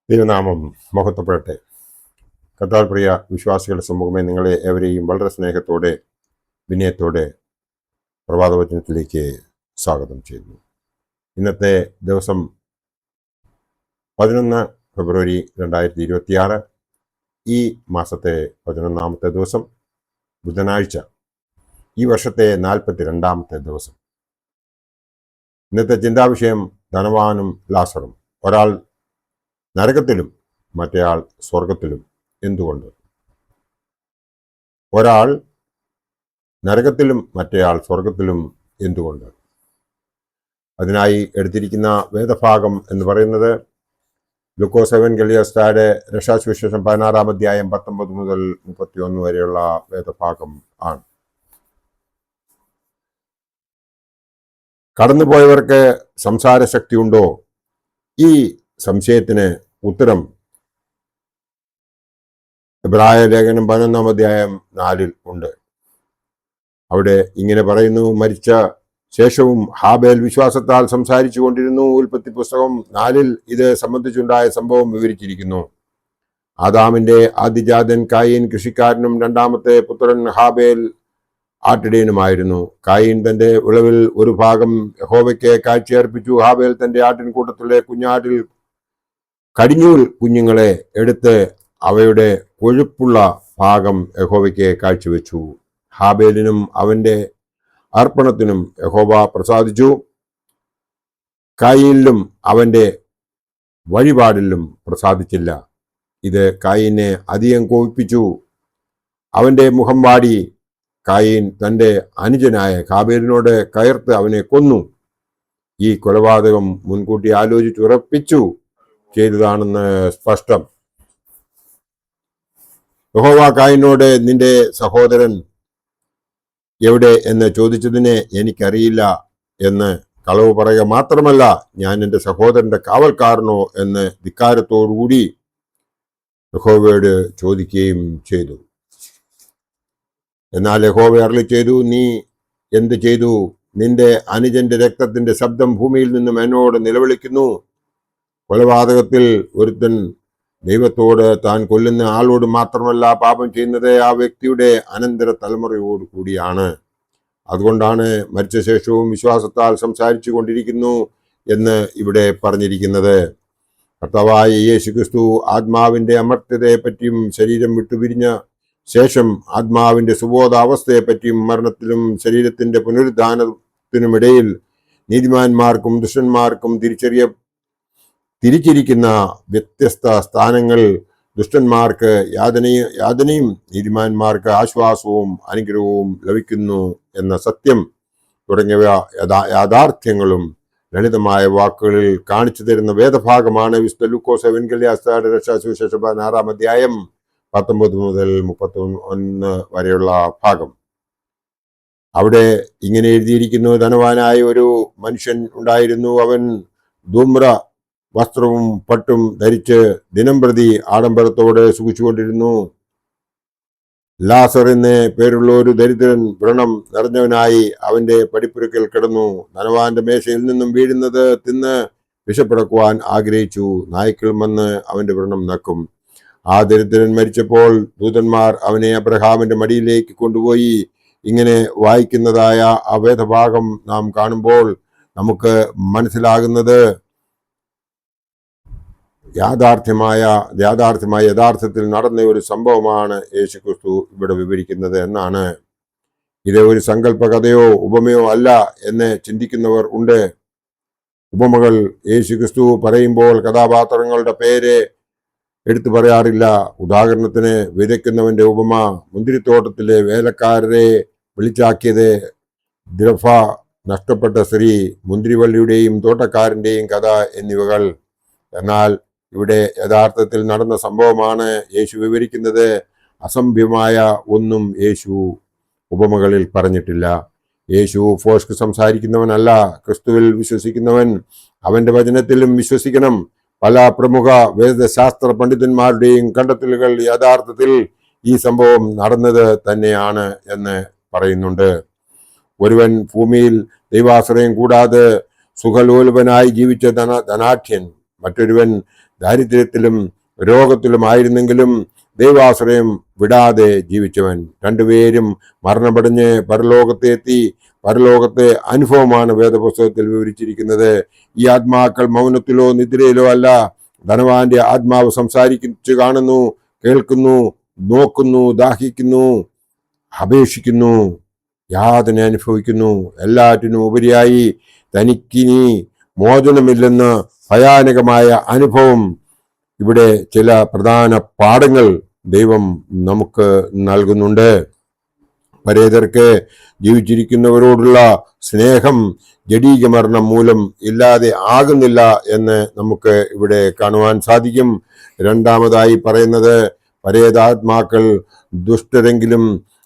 ദൈവനാമം മഹത്വപ്പെടട്ടെ. കർത്താവിൽ പ്രിയ വിശ്വാസികളുടെ സമൂഹമേ, നിങ്ങളെ ഏവരെയും വളരെ സ്നേഹത്തോടെ വിനയത്തോടെ പ്രഭാതവചനത്തിലേക്ക് സ്വാഗതം ചെയ്യുന്നു. ഇന്നത്തെ ദിവസം 11 ഫെബ്രുവരി 2026, ഈ മാസത്തെ 11ാമത്തെ ദിവസം, ബുധനാഴ്ച, ഈ വർഷത്തെ 42ാമത്തെ ദിവസം. ഇന്നത്തെ ചിന്താവിഷയം ധനവാനും ലാസറും. ഒരാൾ നരകത്തിലും മറ്റേയാൾ സ്വർഗത്തിലും. എന്തുകൊണ്ട്? ഒരാൾ നരകത്തിലും മറ്റേയാൾ സ്വർഗത്തിലും എന്തുകൊണ്ട്? അതിനായി എടുത്തിരിക്കുന്ന വേദഭാഗം എന്ന് പറയുന്നത് ലൂക്കോസ് എവൻഗേലിയോസ്തായുടെ രക്ഷാസുവിശേഷം 16-ാം അധ്യായം 19 മുതൽ 31 വരെയുള്ള വേദഭാഗം ആണ്. കടന്നുപോയവർക്ക് സംസാരശക്തി ഉണ്ടോ? ഈ സംശയത്തിന് ഉത്തരം എബ്രായ ലേഖനം 11-ാം അധ്യായം 4 ഉണ്ട്. അവിടെ ഇങ്ങനെ പറയുന്നു: മരിച്ച ശേഷവും ഹാബേൽ വിശ്വാസത്താൽ സംസാരിച്ചു കൊണ്ടിരുന്നു. ഉൽപ്പത്തി പുസ്തകം 4 ഇത് സംബന്ധിച്ചുണ്ടായ സംഭവം വിവരിച്ചിരിക്കുന്നു. ആദാമിന്റെ ആദ്യജാതൻ കായീൻ കൃഷിക്കാരനും രണ്ടാമത്തെ പുത്രൻ ഹാബേൽ ആട്ടിടയനുമായിരുന്നു. കായീൻ തന്റെ വിളവിൽ ഒരു ഭാഗം യഹോവയ്ക്ക് കാഴ്ചയർപ്പിച്ചു. ഹാബേൽ തന്റെ ആട്ടിൻകൂട്ടത്തിലെ കുഞ്ഞാട്ടിൽ കടിഞ്ഞൂൽ കുഞ്ഞുങ്ങളെ എടുത്ത് അവയുടെ കൊഴുപ്പുള്ള ഭാഗം യഹോവയ്ക്ക് കാഴ്ചവെച്ചു. ഹാബേലിനും അവന്റെ അർപ്പണത്തിനും യഹോവ പ്രസാദിച്ചു. കായീനിലും അവന്റെ വഴിപാടിലും പ്രസാദിച്ചില്ല. ഇത് കായീനെ അധികം കോപിപ്പിച്ചു. അവന്റെ മുഖം വാടി. കായീൻ തന്റെ അനുജനായ ഹാബേലിനോട് കയർത്ത് അവനെ കൊന്നു. ഈ കൊലപാതകം മുൻകൂട്ടി ആലോചിച്ചുറപ്പിച്ചു ചെയ്തതാണെന്ന് സ്പഷ്ടം. യഹോവ കായീനോട് നിന്റെ സഹോദരൻ എവിടെ എന്ന് ചോദിച്ചതിന് എനിക്കറിയില്ല എന്ന് കളവ് പറയുക മാത്രമല്ല, ഞാൻ എൻ്റെ സഹോദരന്റെ കാവൽക്കാരനോ എന്ന് ധിക്കാരത്തോടുകൂടി യഹോവയോട് ചോദിക്കുകയും ചെയ്തു. എന്നാൽ യഹോവ അരുളി ചെയ്തു: നീ എന്ത് ചെയ്തു? നിന്റെ അനുജന്റെ രക്തത്തിന്റെ ശബ്ദം ഭൂമിയിൽ നിന്നും എന്നോട് നിലവിളിക്കുന്നു. കൊലപാതകത്തിൽ ഒരുത്തൻ ദൈവത്തോട് താൻ കൊല്ലുന്ന ആളോട് മാത്രമല്ല പാപം ചെയ്യുന്നത്, ആ വ്യക്തിയുടെ അനന്തര തലമുറയോട് കൂടിയാണ്. അതുകൊണ്ടാണ് മരിച്ച ശേഷവും വിശ്വാസത്താൽ സംസാരിച്ചു കൊണ്ടിരിക്കുന്നു എന്ന് ഇവിടെ പറഞ്ഞിരിക്കുന്നത്. കർത്താവായ യേശുക്രിസ്തു ആത്മാവിന്റെ അമർത്യതയെപ്പറ്റിയും ശരീരം വിട്ടുപിരിഞ്ഞ ശേഷം ആത്മാവിന്റെ സുബോധാവസ്ഥയെപ്പറ്റിയും മരണത്തിലും ശരീരത്തിന്റെ പുനരുദ്ധാനത്തിനുമിടയിൽ നീതിമാന്മാർക്കും ദുഷ്ടന്മാർക്കും തിരിച്ചിരിക്കുന്ന വ്യത്യസ്ത സ്ഥാനങ്ങൾ, ദുഷ്ടന്മാർക്ക് യാതനയും നീതിമാന്മാർക്ക് ആശ്വാസവും അനുഗ്രഹവും ലഭിക്കുന്നു എന്ന സത്യം തുടങ്ങിയ യാഥാർത്ഥ്യങ്ങളും ലളിതമായ വാക്കുകളിൽ കാണിച്ചു തരുന്ന വേദഭാഗമാണ് വിശുദ്ധ ലൂക്കോസ് എവൻഗേലിയോസ്തായുടെ രക്ഷാസുവിശേഷം 16-ാം അധ്യായം 19 മുതൽ 31 വരെയുള്ള ഭാഗം. അവിടെ ഇങ്ങനെ എഴുതിയിരിക്കുന്നു: ധനവാനായ ഒരു മനുഷ്യൻ ഉണ്ടായിരുന്നു. അവൻ ധൂമ്ര വസ്ത്രവും പട്ടും ധരിച്ച് ദിനംപ്രതി ആഡംബരത്തോടെ സുഖിച്ചുകൊണ്ടിരുന്നു. ലാസർ എന്ന് പേരുള്ള ഒരു ദരിദ്രൻ വ്രണം നിറഞ്ഞവനായി അവന്റെ പടിപ്പുരക്കൽ കിടന്നു. ധനവാന്റെ മേശയിൽ നിന്നും വീഴുന്നത് തിന്ന് വിശപ്പടക്കുവാൻ ആഗ്രഹിച്ചു. നായ്ക്കൾ വന്ന് അവന്റെ വ്രണം നക്കും. ആ ദരിദ്രൻ മരിച്ചപ്പോൾ ദൂതന്മാർ അവനെ അബ്രഹാമിന്റെ മടിയിലേക്ക് കൊണ്ടുപോയി. ഇങ്ങനെ വായിക്കുന്നതായ ആ വേദഭാഗം നാം കാണുമ്പോൾ നമുക്ക് മനസ്സിലാകുന്നത് യഥാർത്ഥത്തിൽ നടന്ന ഒരു സംഭവമാണ് യേശുക്രിസ്തു ഇവിടെ വിവരിക്കുന്നത് എന്നാണ്. ഇത് ഒരു സങ്കല്പ കഥയോ ഉപമയോ അല്ല എന്ന് ചിന്തിക്കുന്നവർ ഉണ്ട്. ഉപമകൾ യേശുക്രിസ്തു പറയുമ്പോൾ കഥാപാത്രങ്ങളുടെ പേര് എടുത്തു പറയാറില്ല. ഉദാഹരണത്തിന്, വിതയ്ക്കുന്നവന്റെ ഉപമ, മുന്തിരിത്തോട്ടത്തിലെ വേലക്കാരരെ വിളിച്ചാക്കിയത്, ദ്രഫ, നഷ്ടപ്പെട്ട സ്ത്രീ, മുന്തിരിവള്ളിയുടെയും തോട്ടക്കാരന്റെയും കഥ എന്നിവകൾ. എന്നാൽ ഇവിടെ യഥാർത്ഥത്തിൽ നടന്ന സംഭവമാണ് യേശു വിവരിക്കുന്നത്. അസംഭവ്യമായ ഒന്നും യേശു ഉപമകളിൽ പറഞ്ഞിട്ടില്ല. യേശു ഫോഷ്ക്ക് സംസാരിക്കുന്നവനല്ല. ക്രിസ്തുവിൽ വിശ്വസിക്കുന്നവൻ അവന്റെ വചനത്തിലും വിശ്വസിക്കണം. പല പ്രമുഖ വേദശാസ്ത്ര പണ്ഡിതന്മാരുടെയും കണ്ടെത്തലുകൾ യഥാർത്ഥത്തിൽ ഈ സംഭവം നടന്നത് തന്നെയാണ് എന്ന് പറയുന്നുണ്ട്. ഒരുവൻ ഭൂമിയിൽ ദൈവാശ്രയം കൂടാതെ സുഖലോലുപനായി ജീവിച്ച ധനാഠ്യൻ മറ്റൊരുവൻ ദാരിദ്ര്യത്തിലും രോഗത്തിലും ആയിരുന്നെങ്കിലും ദൈവാശ്രയം വിടാതെ ജീവിച്ചവൻ. രണ്ടുപേരും മരണമടഞ്ഞ് പരലോകത്തെ എത്തി. പരലോകത്തെ അനുഭവമാണ് വേദപുസ്തകത്തിൽ വിവരിച്ചിരിക്കുന്നത്. ഈ ആത്മാക്കൾ മൗനത്തിലോ നിദ്രയിലോ അല്ല. ധനവാന്റെ ആത്മാവ് സംസാരിച്ചു കാണുന്നു, കേൾക്കുന്നു, നോക്കുന്നു, ദാഹിക്കുന്നു, അപേക്ഷിക്കുന്നു, യാതന അനുഭവിക്കുന്നു. എല്ലാറ്റിനും ഉപരിയായി തനിക്കിനി മോചനമില്ലെന്ന ഭയാനകമായ അനുഭവം. ഇവിടെ ചില പ്രധാന പാഠങ്ങൾ ദൈവം നമുക്ക് നൽകുന്നുണ്ട്. പരേതർക്ക് ജീവിച്ചിരിക്കുന്നവരോടുള്ള സ്നേഹം ജഡീക മരണം മൂലം ഇല്ലാതെ ആകുന്നില്ല എന്ന് നമുക്ക് ഇവിടെ കാണുവാൻ സാധിക്കും. രണ്ടാമതായി പറയുന്നത്, പരേതാത്മാക്കൾ ദുഷ്ടരെങ്കിലും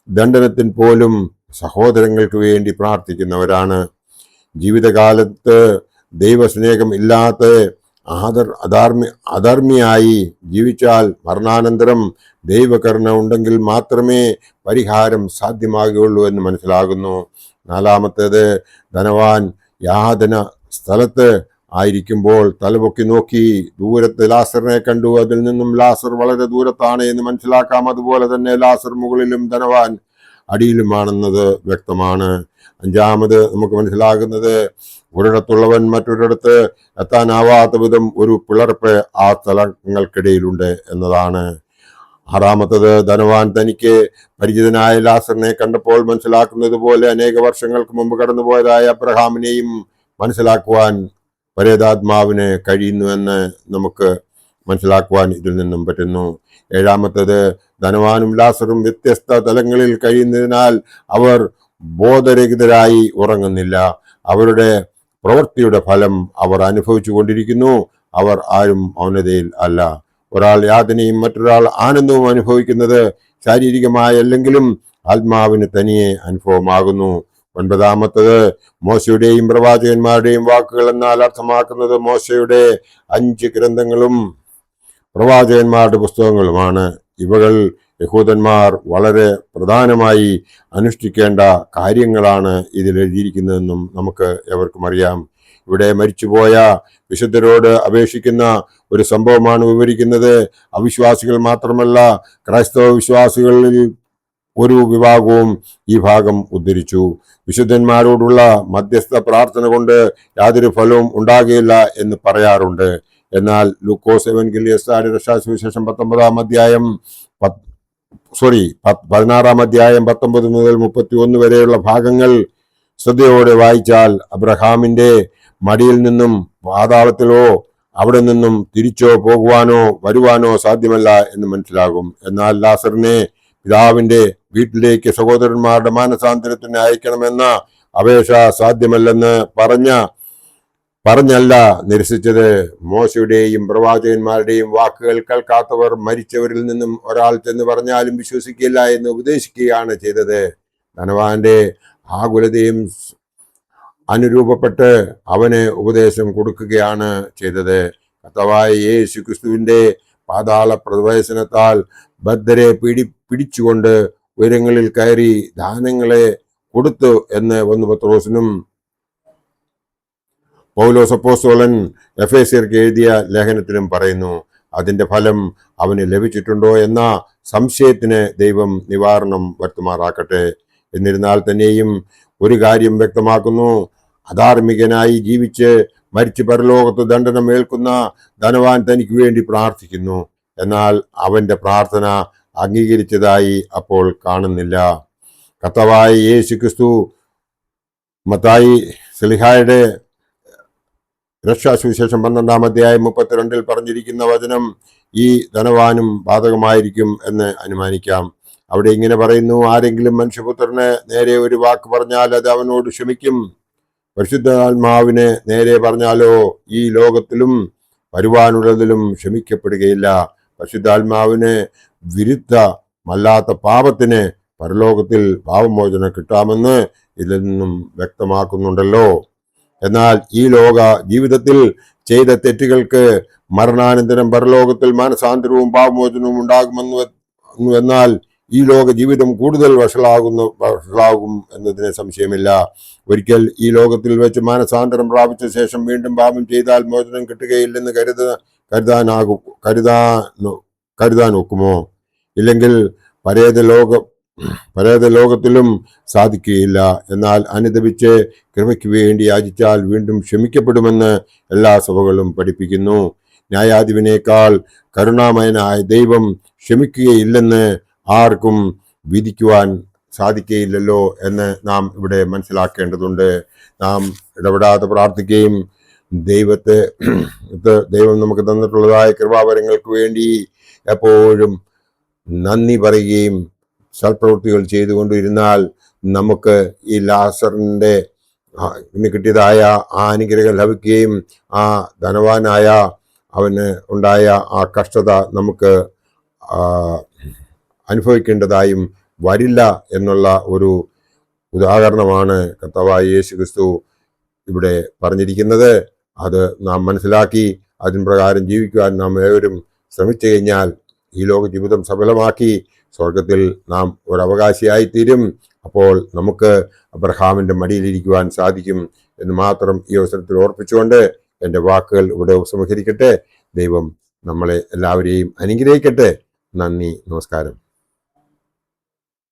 ദണ്ഡനത്തിൽ പോലും സഹോദരങ്ങൾക്ക് വേണ്ടി പ്രാർത്ഥിക്കുന്നവരാണ്. ജീവിതകാലത്ത് ദൈവസ്നേഹം ഇല്ലാത്ത അധർമ്മിയായി ജീവിച്ചാൽ മരണാനന്തരം ദൈവകരുണ ഉണ്ടെങ്കിൽ മാത്രമേ പരിഹാരം സാധ്യമാകുകയുള്ളൂ എന്ന് മനസ്സിലാകുന്നു. നാലാമത്തേത്, ധനവാൻ യാതന സ്ഥലത്ത് ആയിരിക്കുമ്പോൾ തലപൊക്കി നോക്കി ദൂരത്ത് ലാസറിനെ കണ്ടു. അതിൽ നിന്നും ലാസർ വളരെ ദൂരത്താണ് എന്ന് മനസ്സിലാക്കാം. അതുപോലെ തന്നെ ലാസർ മുകളിലും ധനവാൻ അടിയിലുമാണെന്നത് വ്യക്തമാണ്. അഞ്ചാമത് നമുക്ക് മനസ്സിലാകുന്നത്, ഒരിടത്തുള്ളവൻ മറ്റൊരിടത്ത് എത്താനാവാത്ത വിധം ഒരു പിളർപ്പ് ആ സ്ഥലങ്ങൾക്കിടയിലുണ്ട് എന്നതാണ്. ആറാമത്തത്, ധനവാൻ തനിക്ക് പരിചിതനായ ലാസറിനെ കണ്ടപ്പോൾ മനസ്സിലാക്കുന്നത് പോലെ അനേക വർഷങ്ങൾക്ക് മുമ്പ് കടന്നുപോയതായ അബ്രഹാമിനെയും മനസ്സിലാക്കുവാൻ പരേതാത്മാവിന് കഴിയുന്നു എന്ന് നമുക്ക് മനസ്സിലാക്കുവാൻ ഇതിൽ നിന്നും പറ്റുന്നു. ഏഴാമത്തത്, ധനവാനും ലാസറും വ്യത്യസ്ത തലങ്ങളിൽ കഴിയുന്നതിനാൽ അവർ ബോധരഹിതരായി ഉറങ്ങുന്നില്ല. അവരുടെ പ്രവൃത്തിയുടെ ഫലം അവർ അനുഭവിച്ചു കൊണ്ടിരിക്കുന്നു. അവർ ആരും മൗനതയിൽ അല്ല. ഒരാൾ യാതനയും മറ്റൊരാൾ ആനന്ദവും അനുഭവിക്കുന്നത് ശാരീരികമായല്ലെങ്കിലും ആത്മാവിന് തനിയെ അനുഭവമാകുന്നു. ഒൻപതാമത്തത്, മോശയുടെയും പ്രവാചകന്മാരുടെയും വാക്കുകൾ എന്നാൽ അർത്ഥമാക്കുന്നത് മോശയുടെ 5 ഗ്രന്ഥങ്ങളും പ്രവാചകന്മാരുടെ പുസ്തകങ്ങളുമാണ്. ഇവകൾ യഹൂദന്മാർ വളരെ പ്രധാനമായി അനുഷ്ഠിക്കേണ്ട കാര്യങ്ങളാണ് ഇതിൽ എഴുതിയിരിക്കുന്നതെന്നും നമുക്ക് എവർക്കും അറിയാം. ഇവിടെ മരിച്ചുപോയ വിശുദ്ധരോട് അപേക്ഷിക്കുന്ന ഒരു സംഭവമാണ് വിവരിക്കുന്നത്. അവിശ്വാസികൾ മാത്രമല്ല, ക്രൈസ്തവ വിശ്വാസികളിൽ ഒരു വിഭാഗവും ഈ ഭാഗം ഉദ്ധരിച്ചു. വിശുദ്ധന്മാരോടുള്ള മധ്യസ്ഥ പ്രാർത്ഥന കൊണ്ട് യാതൊരു ഫലവും ഉണ്ടാകുകയില്ല എന്ന് പറയാറുണ്ട്. എന്നാൽ ലൂക്കോസ് എവൻഗേലിയസ്താരുടെ രക്ഷാസുവിശേഷം 16 അധ്യായം 19 മുതൽ 31 വരെയുള്ള ഭാഗങ്ങൾ ശ്രദ്ധയോടെ വായിച്ചാൽ അബ്രഹാമിന്റെ മടിയിൽ നിന്നും പാതാളത്തിലോ അവിടെ നിന്നും തിരിച്ചോ പോകുവാനോ വരുവാനോ സാധ്യമല്ല എന്ന് മനസ്സിലാകും. എന്നാൽ ലാസറിനെ പിതാവിന്റെ വീട്ടിലേക്ക് സഹോദരന്മാരുടെ മാനസാന്തരത്തിന് അയക്കണമെന്ന അപേക്ഷ സാധ്യമല്ലെന്ന് പറഞ്ഞല്ല നിരസിച്ചത്. മോശയുടെയും പ്രവാചകന്മാരുടെയും വാക്കുകൾ കേൾക്കാത്തവർ മരിച്ചവരിൽ നിന്നും ഒരാൾ ചെന്ന് പറഞ്ഞാലും വിശ്വസിക്കില്ല എന്ന് ഉപദേശിക്കുകയാണ് ചെയ്തത്. ധനവാന്റെ ആകുലതയും അനുരൂപപ്പെട്ട് അവന് ഉപദേശം കൊടുക്കുകയാണ് ചെയ്തത്. കർത്താവായ യേശു ക്രിസ്തുവിന്റെ പാതാള പ്രവേശനത്താൽ ബദ്ധരെ പിടിച്ചുകൊണ്ട് ഉയരങ്ങളിൽ കയറി ദാനങ്ങളെ കൊടുത്തു എന്ന് 1 പത്രോസിനും പൗലോസ് അപ്പോസ്തലൻ എഫേസ്യർക്ക് എഴുതിയ ലേഖനത്തിലും പറയുന്നു. അതിന്റെ ഫലം അവന് ലഭിച്ചിട്ടുണ്ടോ എന്ന സംശയത്തിന് ദൈവം നിവാരണം വരുത്തുമാറാക്കട്ടെ. എന്നിരുന്നാൽ തന്നെയും ഒരു കാര്യം വ്യക്തമാക്കുന്നു. അധാർമികനായി ജീവിച്ച് മരിച്ച് പരലോകത്ത് ദണ്ഡനം ഏൽക്കുന്ന ധനവാൻ തനിക്ക് വേണ്ടി പ്രാർത്ഥിക്കുന്നു. എന്നാൽ അവന്റെ പ്രാർത്ഥന അംഗീകരിച്ചതായി അപ്പോൾ കാണുന്നില്ല. കർത്താവായ യേശു ക്രിസ്തു മത്തായി സ്ലീഹായുടെ രക്ഷാസുവിശേഷം 12 അധ്യായം 32 പറഞ്ഞിരിക്കുന്ന വചനം ഈ ധനവാനും ബാധകമായിരിക്കും എന്ന് അനുമാനിക്കാം. അവിടെ ഇങ്ങനെ പറയുന്നു, ആരെങ്കിലും മനുഷ്യപുത്രന് നേരെ ഒരു വാക്ക് പറഞ്ഞാൽ അത് അവനോട് ക്ഷമിക്കും. പരിശുദ്ധാത്മാവിന് നേരെ പറഞ്ഞാലോ ഈ ലോകത്തിലും വരുവാനുള്ളതിലും ക്ഷമിക്കപ്പെടുകയില്ല. പരിശുദ്ധാത്മാവിന് വിരുദ്ധമല്ലാത്ത പാപത്തിന് പരലോകത്തിൽ പാപമോചനം കിട്ടാമെന്ന് ഇതിൽ നിന്നും വ്യക്തമാക്കുന്നുണ്ടല്ലോ. എന്നാൽ ഈ ലോക ജീവിതത്തിൽ ചെയ്ത തെറ്റുകൾക്ക് മരണാനന്തരം പരലോകത്തിൽ മാനസാന്തരവും പാപമോചനവും ഉണ്ടാകുമെന്ന് എന്നാൽ ഈ ലോക ജീവിതം കൂടുതൽ വഷളാകും എന്നതിന് സംശയമില്ല. ഒരിക്കൽ ഈ ലോകത്തിൽ വെച്ച് മാനസാന്തരം പ്രാപിച്ച ശേഷം വീണ്ടും പാപം ചെയ്താൽ മോചനം കിട്ടുകയില്ലെന്ന് കരുതാൻ ഒക്കുമോ? ഇല്ലെങ്കിൽ പരേത ലോകത്തിലും സാധിക്കുകയില്ല. എന്നാൽ അനുദപിച്ച് കൃപയ്ക്ക് വേണ്ടി യാചിച്ചാൽ വീണ്ടും ക്ഷമിക്കപ്പെടുമെന്ന് എല്ലാ സഭകളും പഠിപ്പിക്കുന്നു. ന്യായാധിപനേക്കാൾ കരുണാമയനായ ദൈവം ക്ഷമിക്കുകയില്ലെന്ന് ആർക്കും വിധിക്കുവാൻ സാധിക്കുകയില്ലല്ലോ എന്ന് നാം ഇവിടെ മനസ്സിലാക്കേണ്ടതുണ്ട്. നാം ഇടപെടാതെ പ്രാർത്ഥിക്കുകയും ദൈവം നമുക്ക് തന്നിട്ടുള്ളതായ കൃപാവരങ്ങൾക്ക് വേണ്ടി എപ്പോഴും നന്ദി പറയുകയും സൽപ്രവൃത്തികൾ ചെയ്തുകൊണ്ടിരുന്നാൽ നമുക്ക് ഈ ലാസറിന്റെ കിട്ടിയതായ ആ അനുഗ്രഹം ലഭിക്കുകയും ആ ധനവാനായ അവന് ഉണ്ടായ ആ കഷ്ടത നമുക്ക് അനുഭവിക്കേണ്ടതായും വരില്ല എന്നുള്ള ഒരു ഉദാഹരണമാണ് കർത്താവായ യേശുക്രിസ്തു ഇവിടെ പറഞ്ഞിരിക്കുന്നത്. അത് നാം മനസ്സിലാക്കി അതിന് പ്രകാരം ജീവിക്കുവാൻ നാം ഏവരും ശ്രമിച്ചു കഴിഞ്ഞാൽ ഈ ലോക ജീവിതം സഫലമാക്കി സ്വർഗത്തിൽ നാം ഒരു അവകാശിയായിത്തീരും. അപ്പോൾ നമുക്ക് അബ്രഹാമിന്റെ മടിയിലിരിക്കുവാൻ സാധിക്കും എന്ന് മാത്രം ഈ അവസരത്തിൽ ഓർപ്പിച്ചുകൊണ്ട് എൻ്റെ വാക്കുകൾ ഇവിടെ ഉപസംഹരിക്കട്ടെ. ദൈവം നമ്മളെ എല്ലാവരെയും അനുഗ്രഹിക്കട്ടെ. നന്ദി, നമസ്കാരം.